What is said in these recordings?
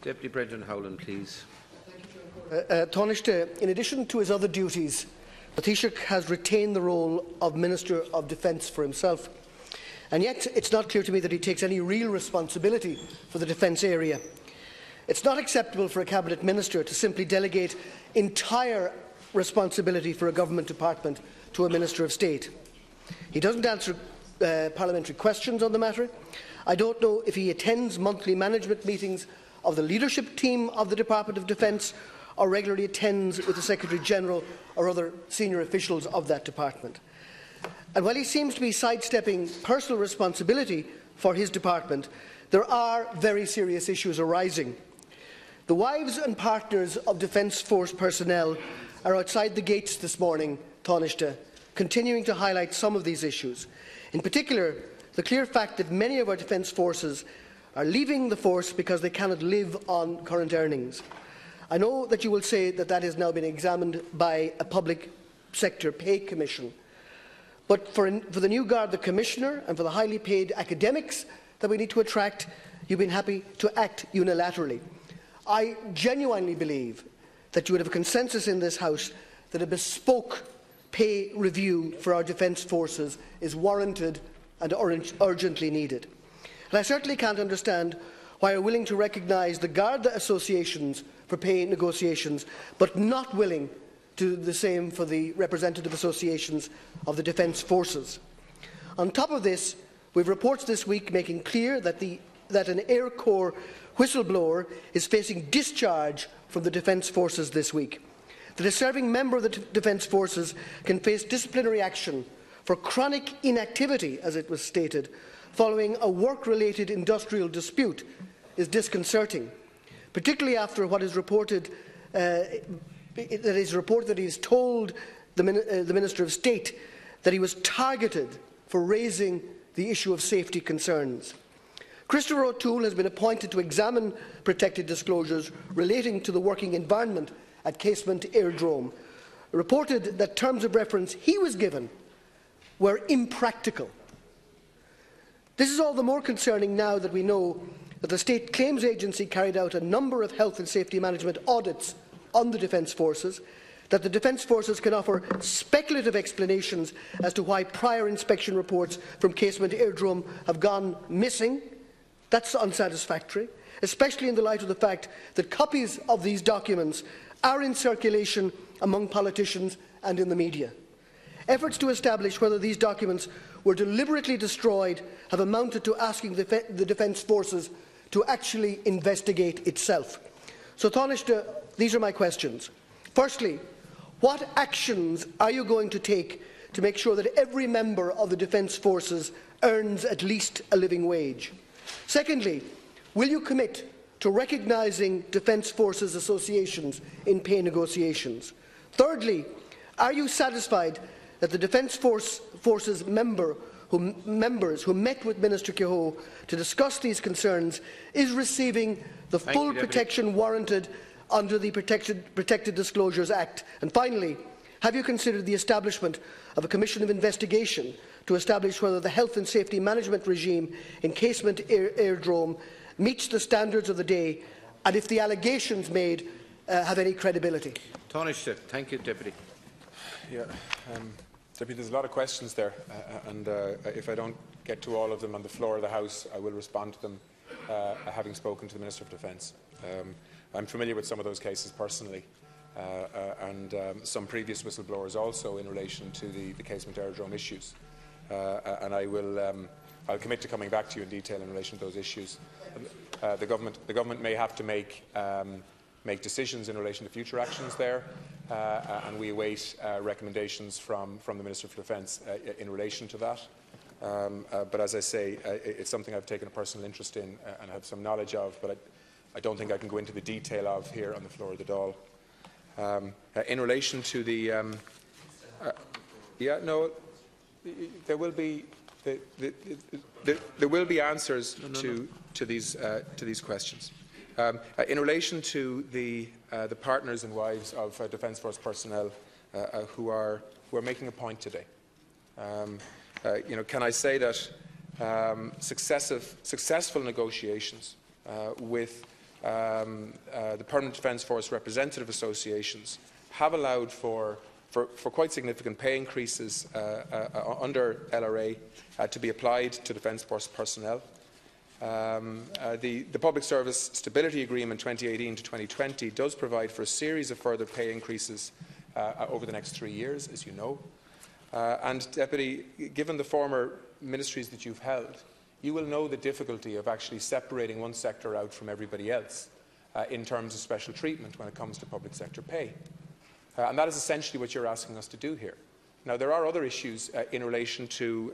Deputy Brendan Howlin, please. Tániste, in addition to his other duties, the Taoiseach has retained the role of Minister of Defence for himself. And yet it's not clear to me that he takes any real responsibility for the defence area. It's not acceptable for a Cabinet Minister to simply delegate entire responsibility for a government department to a Minister of State. He doesn't answer parliamentary questions on the matter. I don't know if he attends monthly management meetings of the leadership team of the Department of Defence or regularly attends with the Secretary-General or other senior officials of that department. And while he seems to be sidestepping personal responsibility for his department, there are very serious issues arising. The wives and partners of Defence Force personnel are outside the gates this morning, Tániste, continuing to highlight some of these issues. In particular, the clear fact that many of our Defence Forces are leaving the force because they cannot live on current earnings. I know that you will say that that has now been examined by a public sector pay commission. But for the new Garda Commissioner and for the highly paid academics that we need to attract, you've been happy to act unilaterally. I genuinely believe that you would have a consensus in this House that a bespoke pay review for our defence forces is warranted and urgently needed. And I certainly can't understand why you're willing to recognise the Garda associations for pay negotiations, but not willing to do the same for the representative associations of the defence forces. On top of this, we have reports this week making clear that an Air Corps whistleblower is facing discharge from the defence forces this week. That a serving member of the defence forces can face disciplinary action for chronic inactivity, as it was stated, following a work-related industrial dispute is disconcerting, particularly after what is reported that he has told the Minister of State that he was targeted for raising the issue of safety concerns. Christopher O'Toole has been appointed to examine protected disclosures relating to the working environment at Casement Airdrome. Reported that terms of reference he was given were impractical. This is all the more concerning now that we know that the State Claims Agency carried out a number of health and safety management audits on the Defence Forces, that the Defence Forces can offer speculative explanations as to why prior inspection reports from Casement Airdrome have gone missing. That's unsatisfactory, especially in the light of the fact that copies of these documents are in circulation among politicians and in the media. Efforts to establish whether these documents were deliberately destroyed have amounted to asking the Defence Forces to actually investigate itself. So, Tániste, these are my questions. Firstly, what actions are you going to take to make sure that every member of the Defence Forces earns at least a living wage? Secondly, will you commit to recognising Defence Forces associations in pay negotiations? Thirdly, are you satisfied that the Defence Forces members who met with Minister Kehoe to discuss these concerns is receiving the full protection warranted under the Protected Disclosures Act? And finally, have you considered the establishment of a commission of investigation to establish whether the health and safety management regime in Casement Airdrome meets the standards of the day, and if the allegations made have any credibility? Tániste, thank you, Deputy. Yeah, Deputy, there's a lot of questions there, and if I don't get to all of them on the floor of the House, I will respond to them, having spoken to the Minister of Defence. I'm familiar with some of those cases personally, and some previous whistleblowers also in relation to the Casement Airdrome issues, and I'll commit to coming back to you in detail in relation to those issues. The government may have to make decisions in relation to future actions there, and we await recommendations from the Minister for Defence in relation to that. But as I say, it's something I've taken a personal interest in and have some knowledge of, but I don't think I can go into the detail of here on the floor of the Dáil. In relation to the there will be answers to these questions. In relation to the partners and wives of Defence Force personnel who are making a point today, can I say that successful negotiations with the Permanent Defence Force representative associations have allowed for quite significant pay increases under LRA to be applied to Defence Force personnel. The Public Service Stability Agreement 2018 to 2020 does provide for a series of further pay increases over the next 3 years, as you know. And, Deputy, given the former ministries that you've held, you will know the difficulty of actually separating one sector out from everybody else in terms of special treatment when it comes to public sector pay. And that is essentially what you're asking us to do here. Now, there are other issues in relation to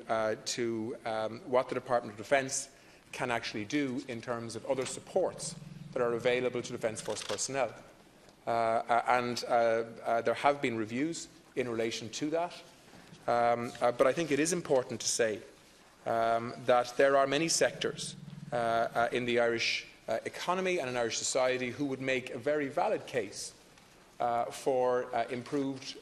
what the Department of Defence can actually do in terms of other supports that are available to Defence Force personnel. There have been reviews in relation to that. But I think it is important to say that there are many sectors in the Irish economy and in Irish society who would make a very valid case for improved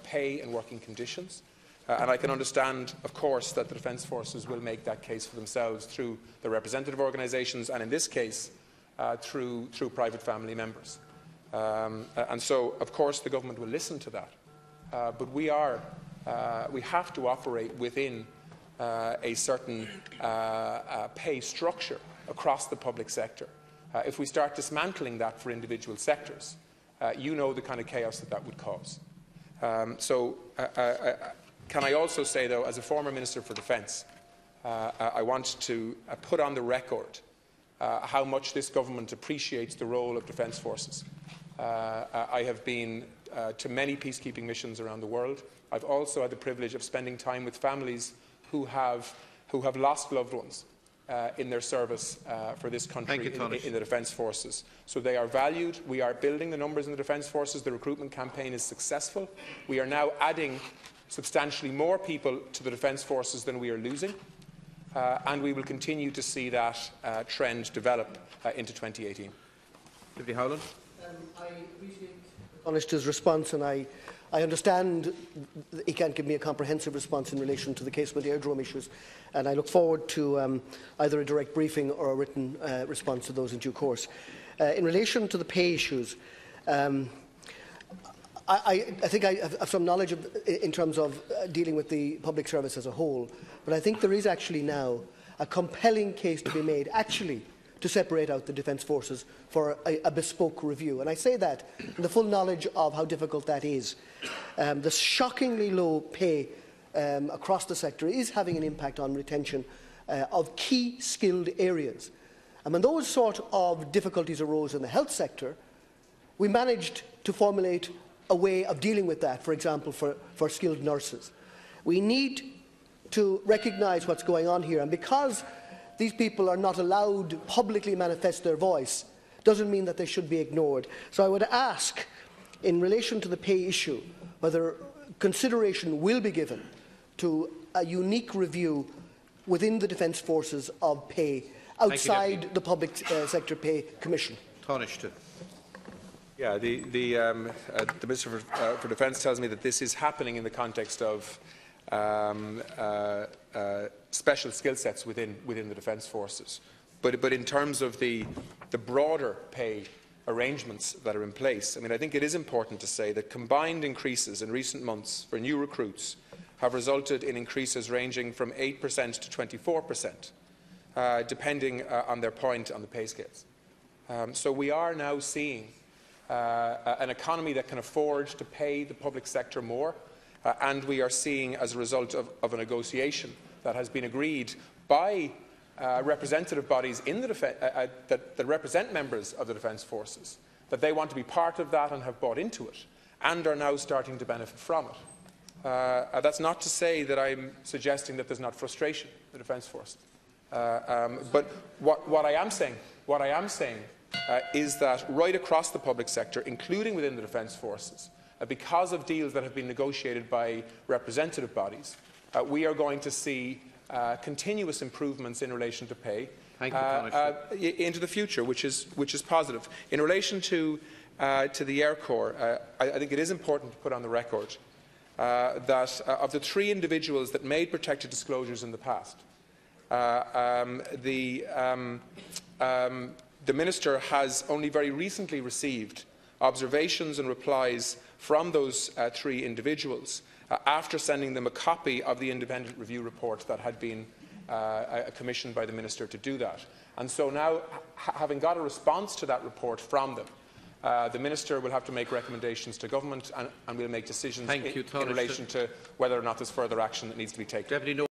pay and working conditions. And I can understand, of course, that the Defence Forces will make that case for themselves through the representative organisations and, in this case, through private family members. And so, of course, the government will listen to that. But we have to operate within a certain pay structure across the public sector. If we start dismantling that for individual sectors, you know the kind of chaos that would cause. Can I also say, though, as a former Minister for Defence, I want to put on the record how much this government appreciates the role of Defence Forces. I have been to many peacekeeping missions around the world. I've also had the privilege of spending time with families who have lost loved ones in their service for this country in the Defence Forces. So they are valued. We are building the numbers in the Defence Forces. The recruitment campaign is successful. We are now adding substantially more people to the Defence Forces than we are losing. And we will continue to see that trend develop into 2018. Deputy Howlin. I appreciate his response, and I understand that he can't give me a comprehensive response in relation to the case with the aerodrome issues, and I look forward to either a direct briefing or a written response to those in due course. In relation to the pay issues, I think I have some knowledge in terms of dealing with the public service as a whole, but I think there is actually now a compelling case to be made actually to separate out the Defence Forces for a bespoke review. And I say that in the full knowledge of how difficult that is. The shockingly low pay across the sector is having an impact on retention of key skilled areas. And when those sort of difficulties arose in the health sector, we managed to formulate a way of dealing with that, for example, for skilled nurses. We need to recognise what's going on here, and because these people are not allowed to publicly manifest their voice, doesn't mean that they should be ignored. So I would ask, in relation to the pay issue, whether consideration will be given to a unique review within the Defence Forces of pay outside the Public Sector Pay Commission. Tániste. Yeah, the Minister for Defence tells me that this is happening in the context of special skill sets within the Defence Forces. But in terms of the broader pay arrangements that are in place, I mean, I think it is important to say that combined increases in recent months for new recruits have resulted in increases ranging from 8% to 24%, depending on their point on the pay scales. So we are now seeing an economy that can afford to pay the public sector more, and we are seeing, as a result of a negotiation that has been agreed by representative bodies in the that represent members of the Defence Forces, that they want to be part of that and have bought into it, and are now starting to benefit from it. That's not to say that I'm suggesting that there's not frustration in the Defence Force. But what I am saying is that right across the public sector, including within the Defence Forces, because of deals that have been negotiated by representative bodies, we are going to see continuous improvements in relation to pay into the future, which is positive. In relation to the Air Corps, I think it is important to put on the record that of the 3 individuals that made protected the Minister has only very recently received observations and replies from those 3 individuals after sending them a copy of the independent review report that had been commissioned by the Minister to do that. And so now, having got a response to that report from them, the Minister will have to make recommendations to Government, and will make decisions in relation to whether or not there's further action that needs to be taken.